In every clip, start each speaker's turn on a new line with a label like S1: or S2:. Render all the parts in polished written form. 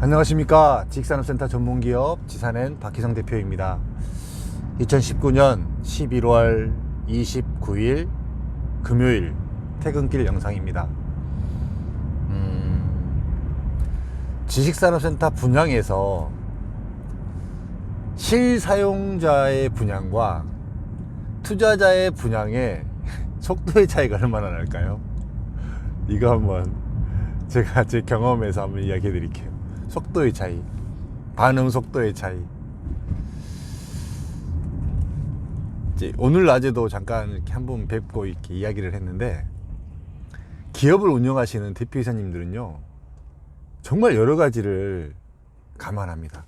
S1: 안녕하십니까. 지식산업센터 전문기업 지산엔 박희성 대표입니다. 2019년 11월 29일 금요일 퇴근길 영상입니다. 지식산업센터 분양에서 실사용자의 분양과 투자자의 분양의 속도의 차이가 얼마나 날까요? 이거 한번 제가 제 경험에서 한번 이야기해 드릴게요. 속도의 차이, 반응 속도의 차이. 이제 오늘 낮에도 잠깐 이렇게 한번 뵙고 이렇게 이야기를 했는데, 기업을 운영하시는 대표이사님들은요, 정말 여러 가지를 감안합니다.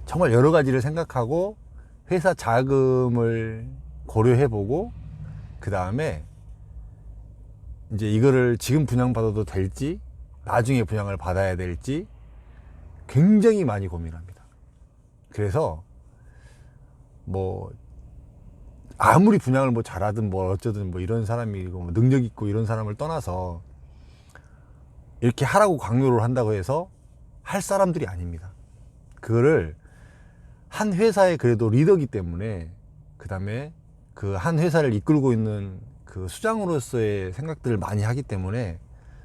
S1: 정말 여러 가지를 생각하고 회사 자금을 고려해보고, 그 다음에 이제 이거를 지금 분양받아도 될지 나중에 분양을 받아야 될지 굉장히 많이 고민합니다. 그래서 뭐 아무리 분양을 뭐 잘하든 뭐 어쩌든 뭐 이런 사람이고 뭐 능력 있고 이런 사람을 떠나서 이렇게 하라고 강요를 한다고 해서 할 사람들이 아닙니다. 그거를 한 회사의 그래도 리더기 때문에, 그 다음에 그 한 회사를 이끌고 있는 그 수장으로서의 생각들을 많이 하기 때문에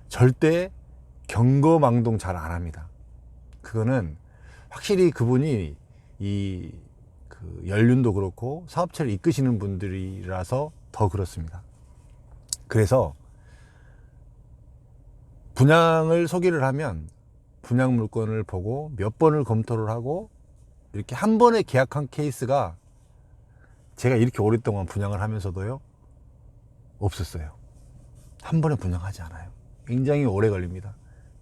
S1: 절대 경거망동 잘 안 합니다. 그거는 확실히 그분이 이 그 연륜도 그렇고 사업체를 이끄시는 분들이라서 더 그렇습니다. 그래서 분양을 소개를 하면 분양 물건을 보고 몇 번을 검토를 하고 이렇게 한 번에 계약한 케이스가 제가 이렇게 오랫동안 분양을 하면서도요 없었어요. 한 번에 분양하지 않아요. 굉장히 오래 걸립니다.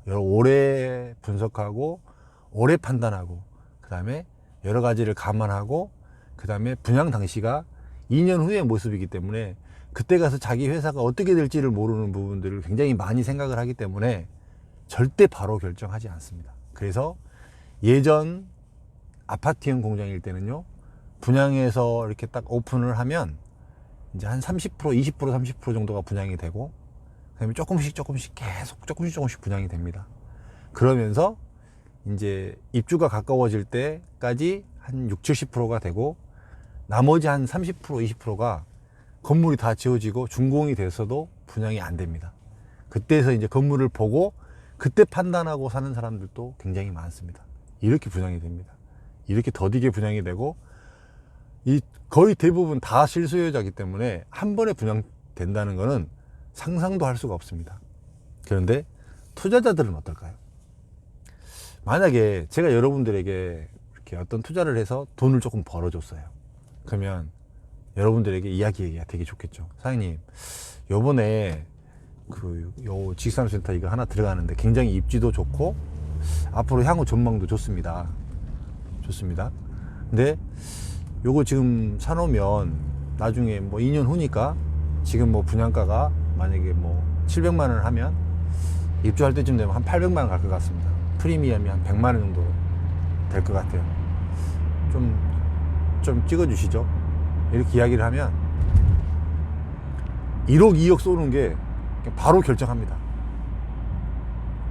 S1: 오래 분석하고 오래 판단하고, 그 다음에 여러 가지를 감안하고, 그 다음에 분양 당시가 2년 후의 모습이기 때문에 그때 가서 자기 회사가 어떻게 될지를 모르는 부분들을 굉장히 많이 생각을 하기 때문에 절대 바로 결정하지 않습니다. 그래서 예전 아파트형 공장일 때는요, 분양해서 이렇게 딱 오픈을 하면 이제 한 30%, 20%, 30% 정도가 분양이 되고, 그다음에 조금씩 계속 조금씩 분양이 됩니다. 그러면서 이제 입주가 가까워질 때까지 한 60, 70%가 되고, 나머지 한 30%, 20%가 건물이 다 지어지고 준공이 됐어도 분양이 안 됩니다. 그때서 이제 건물을 보고 그때 판단하고 사는 사람들도 굉장히 많습니다. 이렇게 분양이 됩니다. 이렇게 더디게 분양이 되고, 이 거의 대부분 다 실수요자이기 때문에 한 번에 분양된다는 거는 상상도 할 수가 없습니다. 그런데 투자자들은 어떨까요? 만약에 제가 여러분들에게 이렇게 어떤 투자를 해서 돈을 조금 벌어줬어요. 그러면 여러분들에게 이야기가 되게 좋겠죠. 사장님, 요번에 요 지식산업센터 이거 하나 들어가는데 굉장히 입지도 좋고 앞으로 향후 전망도 좋습니다. 근데 요거 지금 사놓으면 나중에 뭐 2년 후니까 지금 뭐 분양가가 만약에 뭐 700만 원을 하면 입주할 때쯤 되면 한 800만 원 갈 것 같습니다. 프리미엄이 한 100만 원 정도 될 것 같아요. 좀 찍어주시죠. 이렇게 이야기를 하면 1억, 2억 쏘는 게 바로 결정합니다.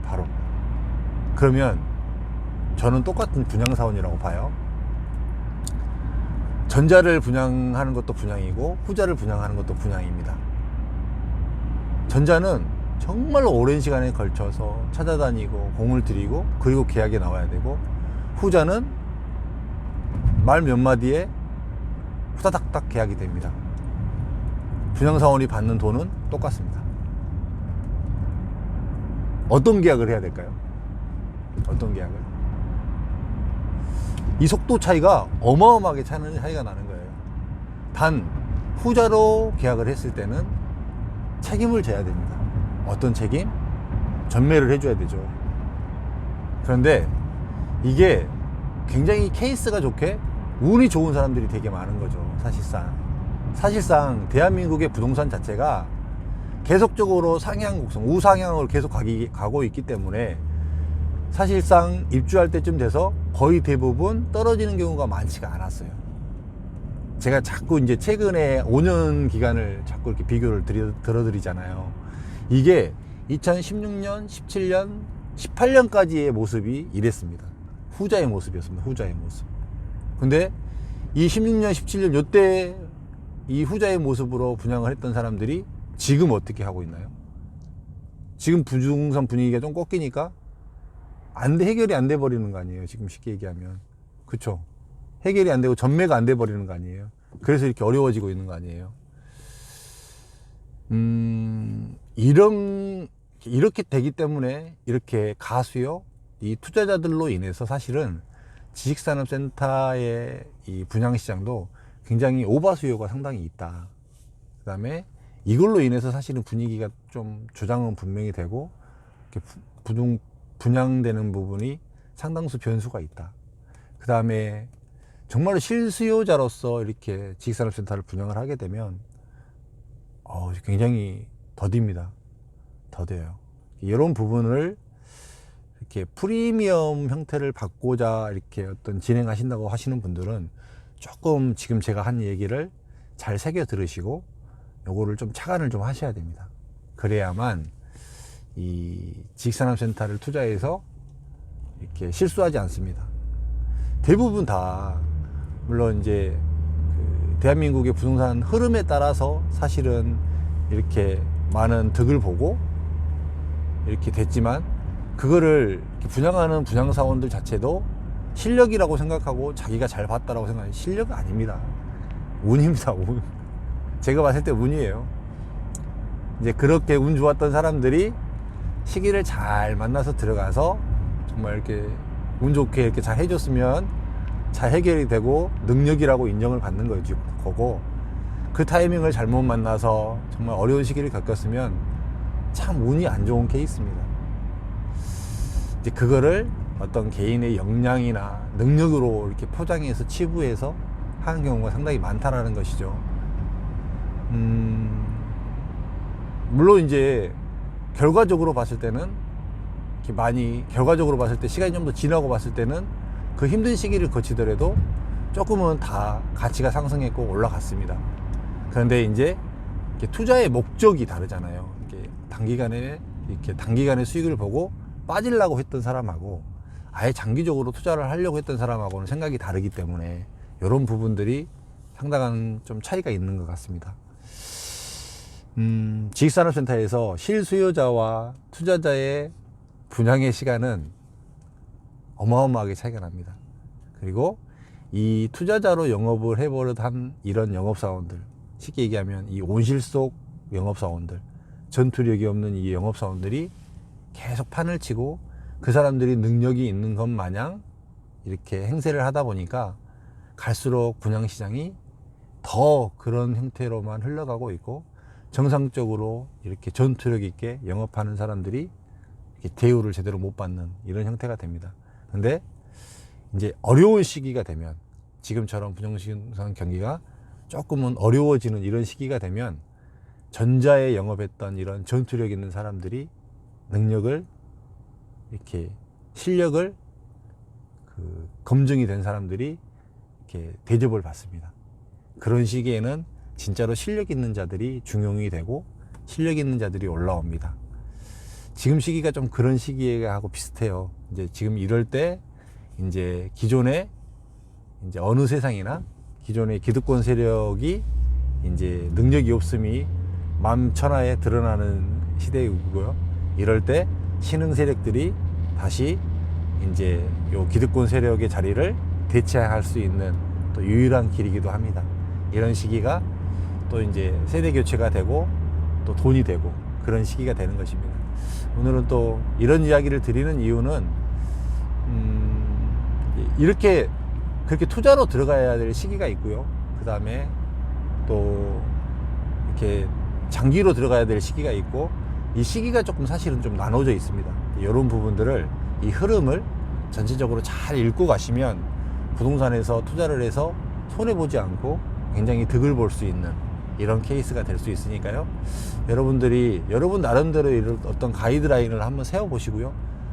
S1: 바로. 그러면 저는 똑같은 분양사원이라고 봐요. 전자를 분양하는 것도 분양이고 후자를 분양하는 것도 분양입니다. 전자는 정말로 오랜 시간에 걸쳐서 찾아다니고 공을 들이고 그리고 계약에 나와야 되고, 후자는 말 몇 마디에 후다닥닥 계약이 됩니다. 분양사원이 받는 돈은 똑같습니다. 어떤 계약을 해야 될까요? 어떤 계약을? 이 속도 차이가 어마어마하게 차이가 나는 거예요. 단 후자로 계약을 했을 때는 책임을 져야 됩니다. 어떤 책임? 전매를 해줘야 되죠. 그런데 이게 굉장히 케이스가 좋게 운이 좋은 사람들이 되게 많은 거죠. 사실상 대한민국의 부동산 자체가 계속적으로 상향 곡선, 우상향으로 계속 가고 있기 때문에 사실상 입주할 때쯤 돼서 거의 대부분 떨어지는 경우가 많지가 않았어요. 제가 자꾸 이제 최근에 5년 기간을 자꾸 이렇게 비교를 들어드리잖아요. 이게 2016년, 17년, 18년까지의 모습이 이랬습니다. 후자의 모습이었습니다. 후자의 모습. 근데 이 16년, 17년 요때 이 후자의 모습으로 분양을 했던 사람들이 지금 어떻게 하고 있나요? 지금 부동산 분위기가 좀 꺾이니까 해결이 안 돼 버리는 거 아니에요. 지금 쉽게 얘기하면. 그쵸? 해결이 안 되고 전매가 안 돼 버리는 거 아니에요. 그래서 이렇게 어려워지고 있는 거 아니에요. 이렇게 되기 때문에 이렇게 가수요, 이 투자자들로 인해서 사실은 지식산업센터의 이 분양시장도 굉장히 오버 수요가 상당히 있다. 그 다음에 이걸로 인해서 사실은 분위기가 좀 조장은 분명히 되고 이렇게 분양되는 부분이 상당수 변수가 있다. 그 다음에 정말로 실수요자로서 이렇게 지식산업센터를 분양을 하게 되면 굉장히 더딥니다. 더뎌요. 이런 부분을 이렇게 프리미엄 형태를 받고자 이렇게 어떤 진행하신다고 하시는 분들은 조금 지금 제가 한 얘기를 잘 새겨 들으시고 요거를 좀 착안을 좀 하셔야 됩니다. 그래야만 이 지식산업센터를 투자해서 이렇게 실수하지 않습니다. 대부분 다 물론 이제 대한민국의 부동산 흐름에 따라서 사실은 이렇게 많은 득을 보고 이렇게 됐지만, 그거를 이렇게 분양하는 분양사원들 자체도 실력이라고 생각하고 자기가 잘 봤다라고 생각하는 실력은 아닙니다. 운입니다. 운. 제가 봤을 때 운이에요. 이제 그렇게 운 좋았던 사람들이 시기를 잘 만나서 들어가서 정말 이렇게 운 좋게 이렇게 잘 해줬으면 잘 해결이 되고 능력이라고 인정을 받는 거고, 그 타이밍을 잘못 만나서 정말 어려운 시기를 겪었으면 참 운이 안 좋은 케이스입니다. 이제 그거를 어떤 개인의 역량이나 능력으로 이렇게 포장해서 치부해서 하는 경우가 상당히 많다라는 것이죠. 물론 이제 결과적으로 봤을 때는 결과적으로 봤을 때 시간이 좀 더 지나고 봤을 때는 그 힘든 시기를 거치더라도 조금은 다 가치가 상승했고 올라갔습니다. 그런데 이제 투자의 목적이 다르잖아요. 이렇게 단기간에 수익을 보고 빠지려고 했던 사람하고 아예 장기적으로 투자를 하려고 했던 사람하고는 생각이 다르기 때문에 이런 부분들이 상당한 좀 차이가 있는 것 같습니다. 지식산업센터에서 실수요자와 투자자의 분양의 시간은 어마어마하게 차이가 납니다. 그리고 이 투자자로 영업을 해버릇한 이런 영업사원들, 쉽게 얘기하면 이 온실속 영업사원들, 전투력이 없는 이 영업사원들이 계속 판을 치고 그 사람들이 능력이 있는 것 마냥 이렇게 행세를 하다 보니까 갈수록 분양시장이 더 그런 형태로만 흘러가고 있고, 정상적으로 이렇게 전투력 있게 영업하는 사람들이 이렇게 대우를 제대로 못 받는 이런 형태가 됩니다. 근데 이제 어려운 시기가 되면, 지금처럼 부동산 경기가 조금은 어려워지는 이런 시기가 되면 전자에 영업했던 이런 전투력 있는 사람들이 능력을 이렇게 실력을 검증이 된 사람들이 이렇게 대접을 받습니다. 그런 시기에는 진짜로 실력 있는 자들이 중용이 되고 실력 있는 자들이 올라옵니다. 지금 시기가 좀 그런 시기하고 비슷해요. 이제 지금 이럴 때 이제 기존의 이제 어느 세상이나 기존의 기득권 세력이 이제 능력이 없음이 만천하에 드러나는 시대이고요. 이럴 때 신흥 세력들이 다시 이제 요 기득권 세력의 자리를 대체할 수 있는 또 유일한 길이기도 합니다. 이런 시기가 또 이제 세대 교체가 되고 또 돈이 되고 그런 시기가 되는 것입니다. 오늘은 또 이런 이야기를 드리는 이유는 이렇게 그렇게 투자로 들어가야 될 시기가 있고요. 그 다음에 또 이렇게 장기로 들어가야 될 시기가 있고, 이 시기가 조금 사실은 좀 나눠져 있습니다. 이런 부분들을, 이 흐름을 전체적으로 잘 읽고 가시면 부동산에서 투자를 해서 손해보지 않고 굉장히 득을 볼 수 있는 이런 케이스가 될 수 있으니까요. 여러분들이 여러분 나름대로 이런 어떤 가이드라인을 한번 세워 보시고요.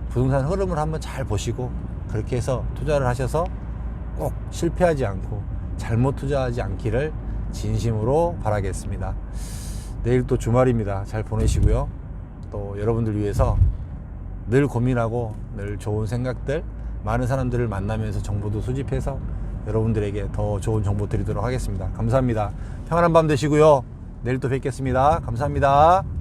S1: 부동산 흐름을 한번 잘 보시고 그렇게 해서 투자를 하셔서 꼭 실패하지 않고 잘못 투자하지 않기를 진심으로 바라겠습니다. 내일 또 주말입니다. 잘 보내시고요. 또 여러분들 위해서 늘 고민하고 늘 좋은 생각들, 많은 사람들을 만나면서 정보도 수집해서 여러분들에게 더 좋은 정보 드리도록 하겠습니다. 감사합니다. 평안한 밤 되시고요. 내일 또 뵙겠습니다. 감사합니다.